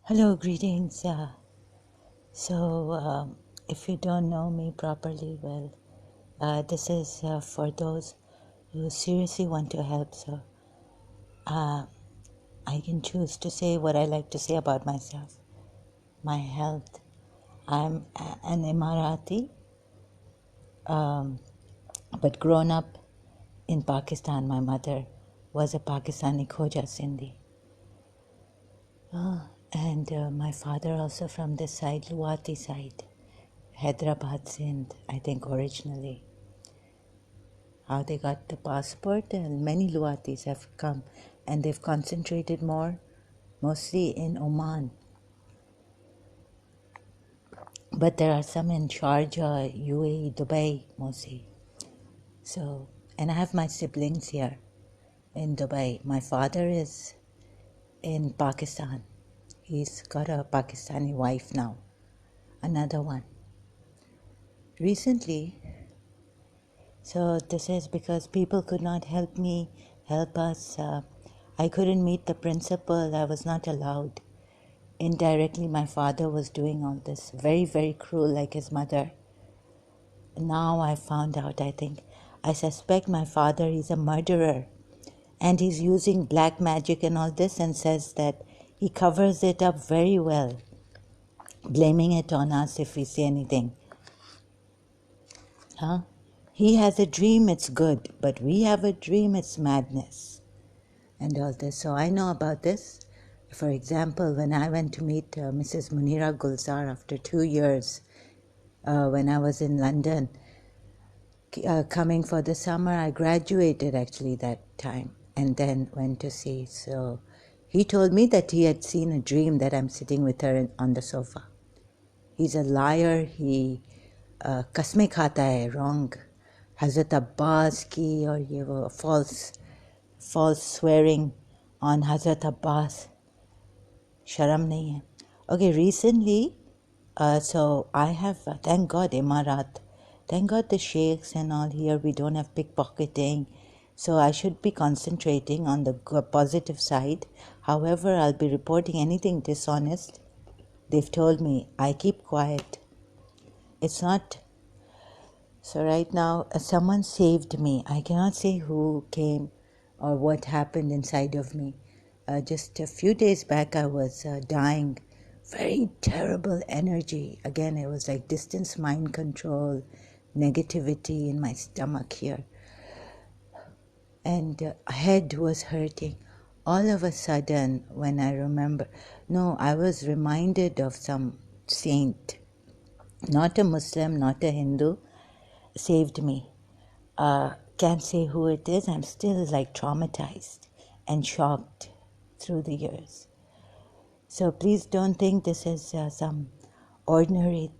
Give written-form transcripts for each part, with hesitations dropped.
Hello, greetings. If you don't know me properly, well, this is for those who seriously want to help. So I can choose to say what I like to say about myself, my health. I'm an Emirati, but grown up in Pakistan. My mother was a Pakistani Khoja Sindhi. And my father also from this side, Luwati side, Hyderabad, Sindh, I think originally. How they got the passport, and many Luwatis have come and they've concentrated mostly in Oman. But there are some in Sharjah, UAE, Dubai mostly. So, and I have my siblings here in Dubai. My father is in Pakistan. He's got a Pakistani wife now, another one. Recently, so this is because people could not help us. I couldn't meet the principal. I was not allowed. Indirectly, my father was doing all this. Very, very cruel, like his mother. Now I found out, I suspect my father is a murderer. And he's using black magic and all this and says that he covers it up very well, blaming it on us if we say anything. Huh? He has a dream, it's good, but we have a dream, it's madness. And all this. So I know about this. For example, when I went to meet Mrs. Munira Gulzar after 2 years, when I was in London, coming for the summer, I graduated actually that time and then went to see. So he told me that he had seen a dream that I'm sitting with her on the sofa. He's a liar. He kasme khata hai, wrong. Hazrat Abbas ki or ye wo false swearing on Hazrat Abbas. Sharam nahi hai. Okay, recently, so I have, thank God, Emarat. Thank God the sheikhs and all here, we don't have pickpocketing. So I should be concentrating on the positive side. However, I'll be reporting anything dishonest. They've told me, I keep quiet. It's not. So right now, someone saved me. I cannot say who came or what happened inside of me. Just a few days back, I was dying. Very terrible energy. Again, it was like distance mind control, negativity in my stomach here. And head was hurting. All of a sudden, when I remember, I was reminded of some saint, not a Muslim, not a Hindu, saved me. Can't say who it is. I'm still like traumatized and shocked through the years. So please don't think this is some ordinary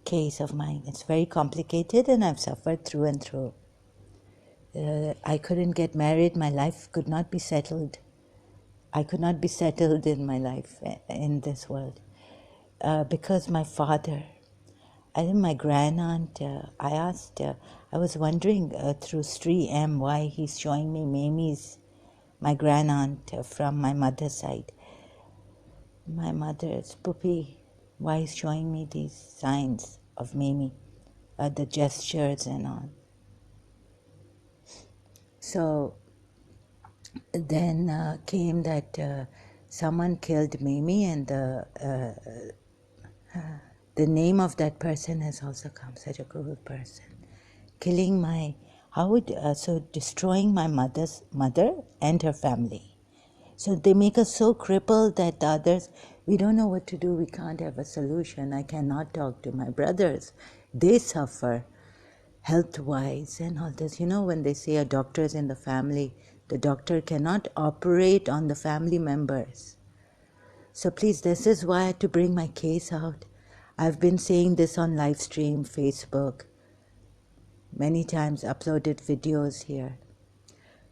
case of mine. It's very complicated and I've suffered through and through. I couldn't get married. My life could not be settled. I could not be settled in my life in this world because my father, I think my grandaunt, I was wondering through Sri M why he's showing me Mamie's, my grandaunt from my mother's side. My mother's Puppy, why he's showing me these signs of Mamie, the gestures and all. So then came that someone killed Mamie and the name of that person has also come, such a cruel person. Killing destroying my mother and her family. So they make us so crippled that the others, we don't know what to do, we can't have a solution. I cannot talk to my brothers. They suffer health-wise and all this. You know, when they say a doctor is in the family, the doctor cannot operate on the family members. So please, this is why I had to bring my case out. I've been saying this on live stream, Facebook, many times uploaded videos here.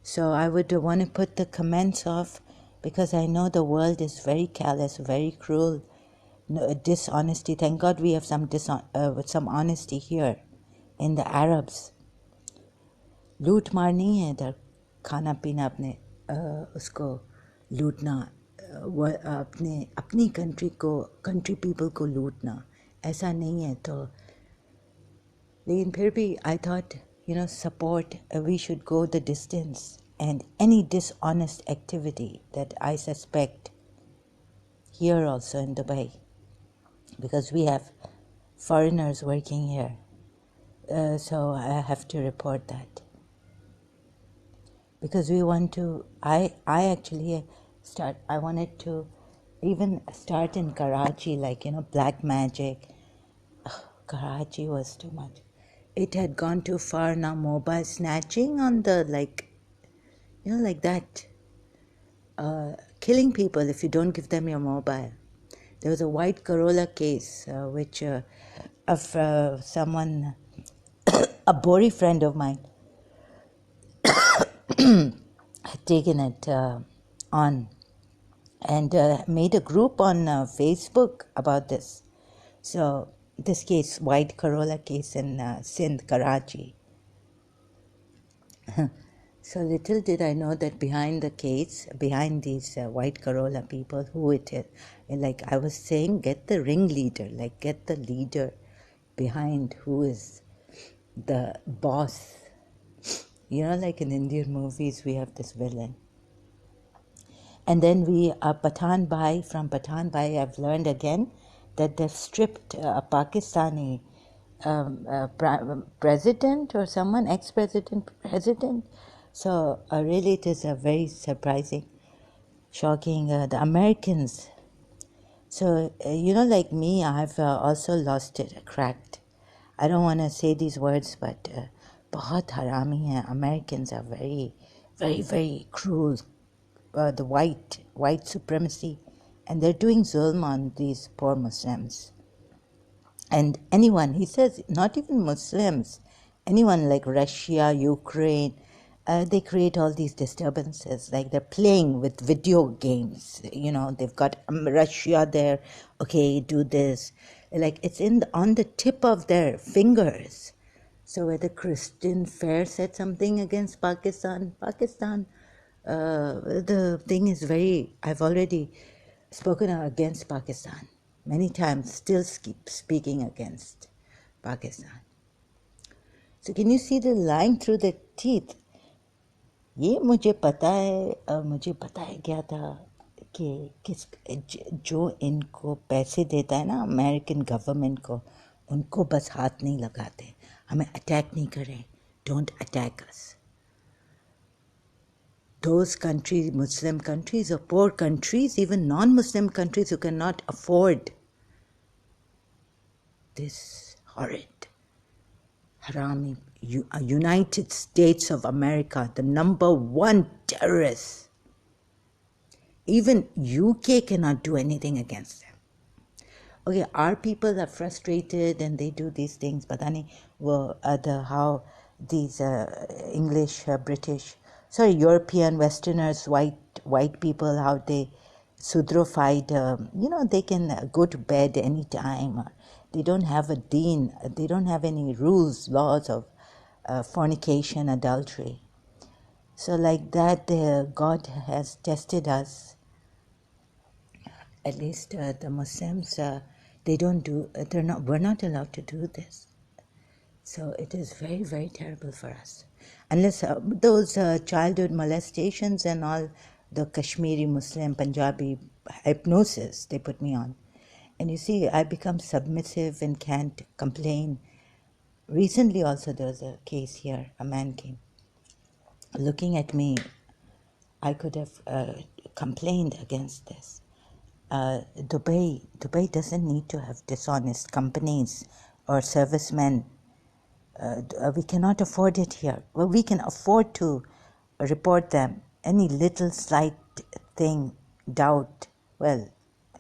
So I would want to put the comments off because I know the world is very callous, very cruel, dishonesty. Thank God we have some honesty here in the Arabs. लूट मार नहीं है इधर खाना पीना अपने उसको लूटना अपनी कंट्री पीपल को लूटना ऐसा नहीं है तो लेकिन फिर भी I thought support we should go the distance and any dishonest activity that I suspect here also in Dubai because we have foreigners working here so I have to report that because we want to I actually I wanted to even start in Karachi like black magic. Karachi was too much. It had gone too far now, mobile snatching on the like that killing people if you don't give them your mobile. There was a white Corolla case which of someone a Bori friend of mine had taken it on and made a group on Facebook about this. So this case, white Corolla case in Sindh, Karachi. So little did I know that behind the case, behind these white Corolla people, who it is. Like I was saying, get the ringleader, like get the leader behind who is the boss. Like in Indian movies, we have this villain. And then Pathan Bhai, from Pathan Bhai, I've learned again that they've stripped a Pakistani president or someone, ex-president, president. So really it is a very surprising, shocking. The Americans. So, like me, I've also lost it, cracked. I don't want to say these words, but बहुत harami hai. Americans are very, very, very cruel. The white supremacy, and they're doing zulm on these poor Muslims. And anyone, he says, not even Muslims, anyone like Russia, Ukraine, they create all these disturbances. Like they're playing with video games. They've got Russia there. Okay, do this. Like it's on the tip of their fingers. So whether Christian Fair said something against Pakistan, the thing is I've already spoken against Pakistan many times, still keep speaking against Pakistan. So can you see the line through the teeth? ये मुझे पता है क्या था कि जो इनको पैसे देता है ना अमेरिकन गवर्नमेंट को उनको बस हाथ नहीं लगाते हमें अटैक नहीं करें don't attack us. Those countries, Muslim countries or poor countries, even non-Muslim countries who cannot afford this horrid, harami, United States of America, the number one terrorists. Even UK cannot do anything against them. Okay, our people are frustrated and they do these things, but how these English, British, European, Westerners, white people, how they sudrofied, they can go to bed anytime. They don't have a deen, they don't have any rules, laws of fornication, adultery. So like that, God has tested us. At least the Muslims, we're not allowed to do this. So it is very, very terrible for us. Unless those childhood molestations and all the Kashmiri Muslim, Punjabi hypnosis they put me on. And you see, I become submissive and can't complain. Recently also there was a case here, a man came. Looking at me, I could have complained against this. Dubai doesn't need to have dishonest companies or servicemen. We cannot afford it here. Well, we can afford to report them. Any little slight thing, doubt. Well,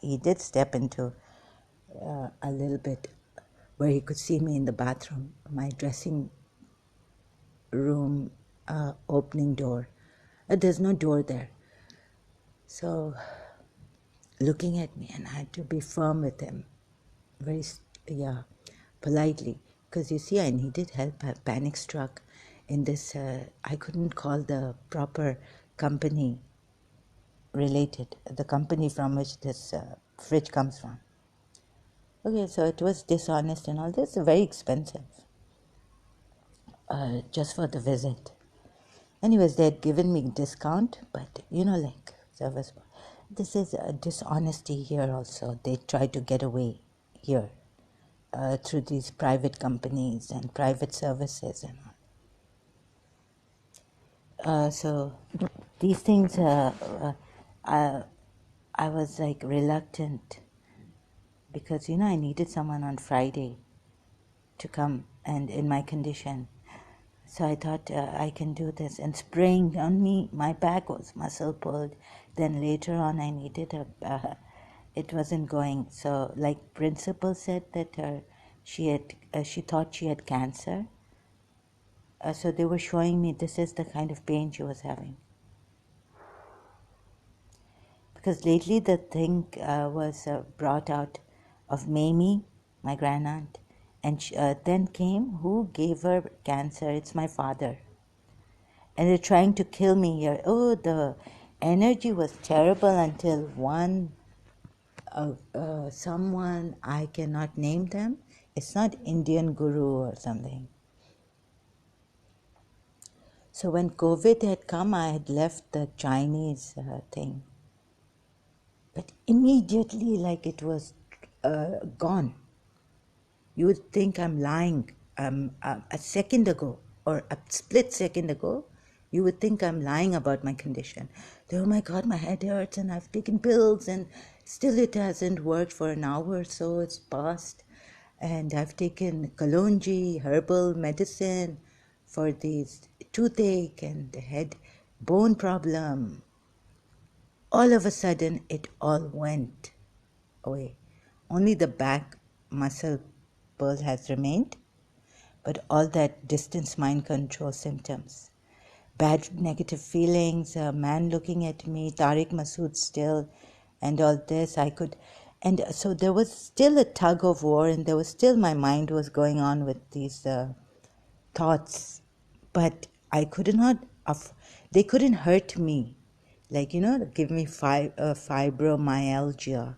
he did step into a little bit where he could see me in the bathroom, my dressing room opening door. There's no door there. So looking at me, and I had to be firm with him, very, politely, because you see, I needed help. I panic struck in this. I couldn't call the proper company. related, the company from which this fridge comes from. Okay, so it was dishonest and all this, very expensive, just for the visit. Anyways, they had given me discount, but like service. This is a dishonesty here also. They try to get away here through these private companies and private services and all. So these things, I was like reluctant because I needed someone on Friday to come and in my condition. So I thought I can do this, and spraying on me, my back was muscle pulled. Then later on I needed it wasn't going. So like principal said that she thought she had cancer. So they were showing me this is the kind of pain she was having. Because lately the thing was brought out of Mamie, my grandaunt, and then came who gave her cancer. It's my father. And they're trying to kill me here. Oh, the energy was terrible until someone, I cannot name them. It's not Indian guru or something. So when COVID had come, I had left the Chinese thing. But immediately, like it was gone. You would think I'm lying. A second ago or a split second ago, you would think I'm lying about my condition. Oh my God, my head hurts and I've taken pills and still it hasn't worked for an hour or so. It's passed. And I've taken kalonji, herbal medicine for these toothache and the head bone problem. All of a sudden, it all went away. Only the back muscle pull has remained, but all that distance mind control symptoms, bad negative feelings, a man looking at me, Tariq Masood still, and all this, and so there was still a tug of war, and there was still, my mind was going on with these thoughts, but I could not, they couldn't hurt me, like, give me fibromyalgia.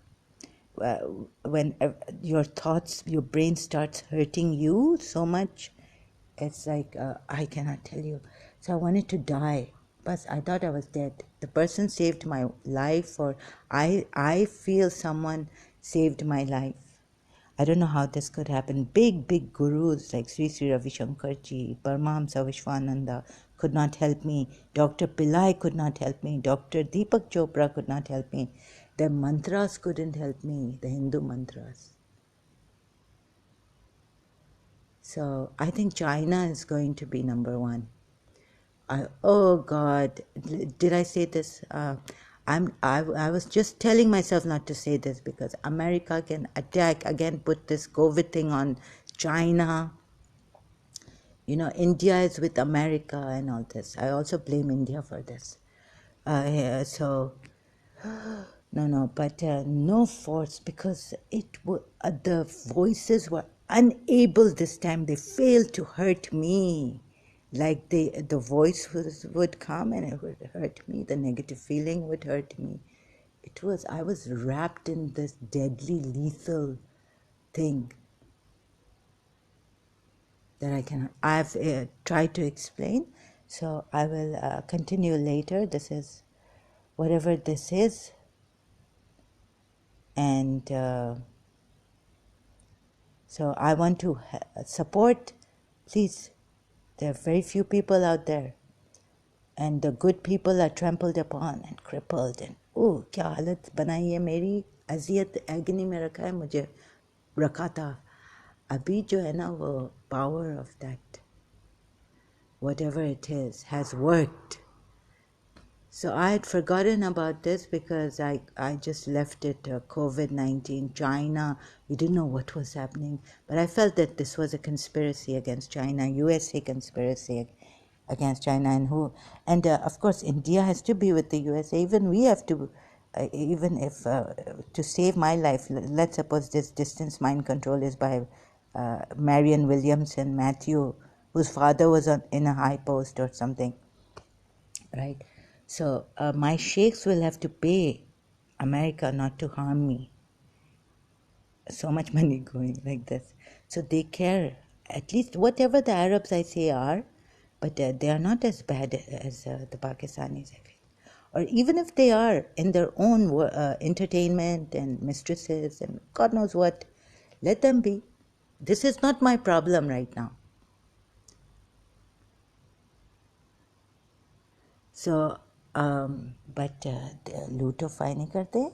When your thoughts, your brain starts hurting you so much, it's like, I cannot tell you. So I wanted to die, but I thought I was dead. The person saved my life, or I feel someone saved my life. I don't know how this could happen. Big gurus like Sri Sri Ravi Shankarji, Paramahamsa Vishwananda could not help me. Dr. Pillai could not help me. Dr. Deepak Chopra could not help me. The mantras couldn't help me, the Hindu mantras. So I think China is going to be number one. Oh God, did I say this? I was just telling myself not to say this because America can attack again, put this COVID thing on China. India is with America and all this. I also blame India for this. Yeah, so no, but no force, because the voices were unable this time. They failed to hurt me. Like the voice would come and it would hurt me. The negative feeling would hurt me. I was wrapped in this deadly, lethal thing that I've tried to explain. So I will continue later. This is whatever this is. And so I want to support, please. There are very few people out there, and the good people are trampled upon and crippled. And क्या हालत बनाई है मेरी, अजियत agony में रखा है मुझे, रखा था. अभी जो है ना वो power of that, whatever it is, has worked. So I had forgotten about this because I just left it, COVID-19, China. We didn't know what was happening. But I felt that this was a conspiracy against China, USA conspiracy against China. And of course, India has to be with the USA. Even we have to, even if, to save my life, let's suppose this distance mind control is by Marion Williamson, Matthew, whose father was in a high post or something, right? So my sheikhs will have to pay America not to harm me. So much money going like this. So they care, at least whatever the Arabs I say are, but they are not as bad as the Pakistanis, I feel. Or even if they are in their own entertainment and mistresses and God knows what, let them be. This is not my problem right now. So, but लूटो नहीं करते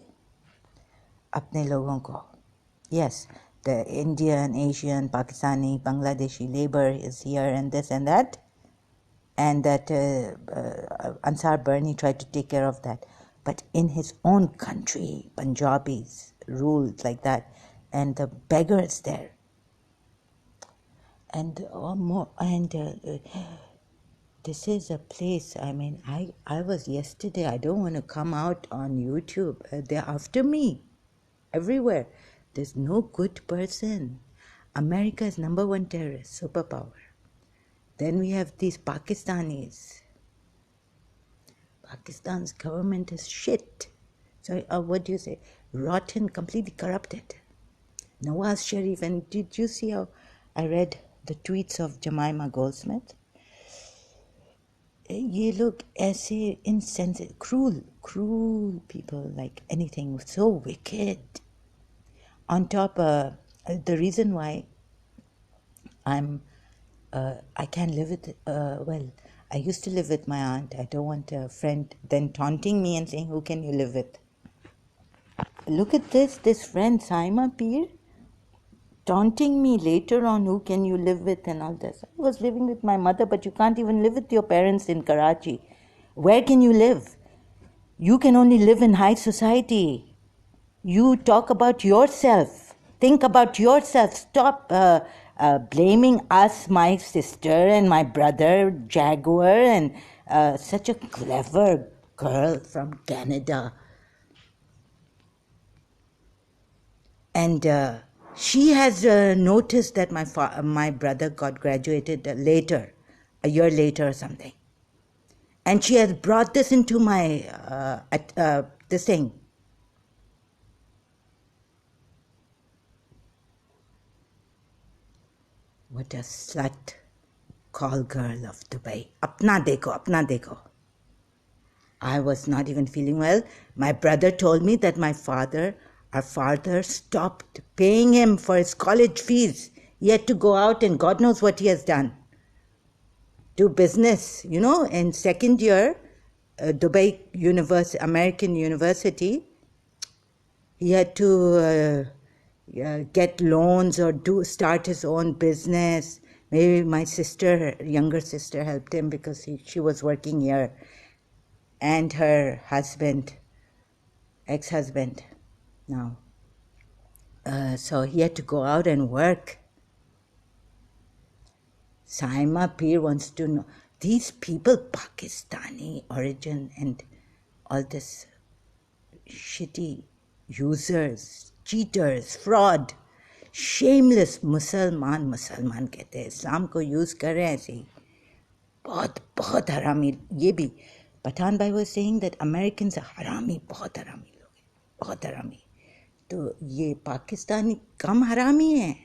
अपने लोगों को. Yes, the Indian, Asian, Pakistani, Bangladeshi labor is here and this and that. And that Ansar Bernie tried to take care of that. But in his own country, Punjabis ruled like that. And the beggars there. And this is a place, I mean, I was yesterday, I don't want to come out on YouTube. They're after me everywhere. There's no good person. America is #1 terrorist, superpower. Then we have these Pakistanis. Pakistan's government is shit. So what do you say? Rotten, completely corrupted. Nawaz Sharif, and did you see how I read the tweets of Jemima Goldsmith? Ye look ऐसे insensitive, cruel people, like anything, so wicked. On top, the reason why I can't live with, well, I used to live with my aunt. I don't want a friend then taunting me and saying, who can you live with? Look at this friend, Saima Peer, taunting me later on, who can you live with and all this. I was living with my mother, but you can't even live with your parents in Karachi. Where can you live? You can only live in high society. You talk about yourself. Think about yourself. Stop blaming us, my sister and my brother, Jaguar, and such a clever girl from Canada. And she has noticed that my brother got graduated later, a year later or something. And she has brought this into my, this thing. What a slut, call girl of Dubai. Apna dekho. I was not even feeling well. My brother told me that our father stopped paying him for his college fees. He had to go out and God knows what he has done. Do business, in second year, Dubai American University, he had to get loans or start his own business. Maybe my younger sister helped him because she was working here. And her husband, ex-husband now. So he had to go out and work. Saima Peer wants to know, these people, Pakistani origin and all this shitty users, cheaters, fraud, shameless मुसलमान कहते हैं, इस्लाम को use कर रहे हैं ऐसे ही, बहुत हरामी. ये भी Pathan Bhai was saying that Americans are हरामी, बहुत हरामी लोग हैं, बहुत हरामी. तो ये पाकिस्तानी कम हरामी है.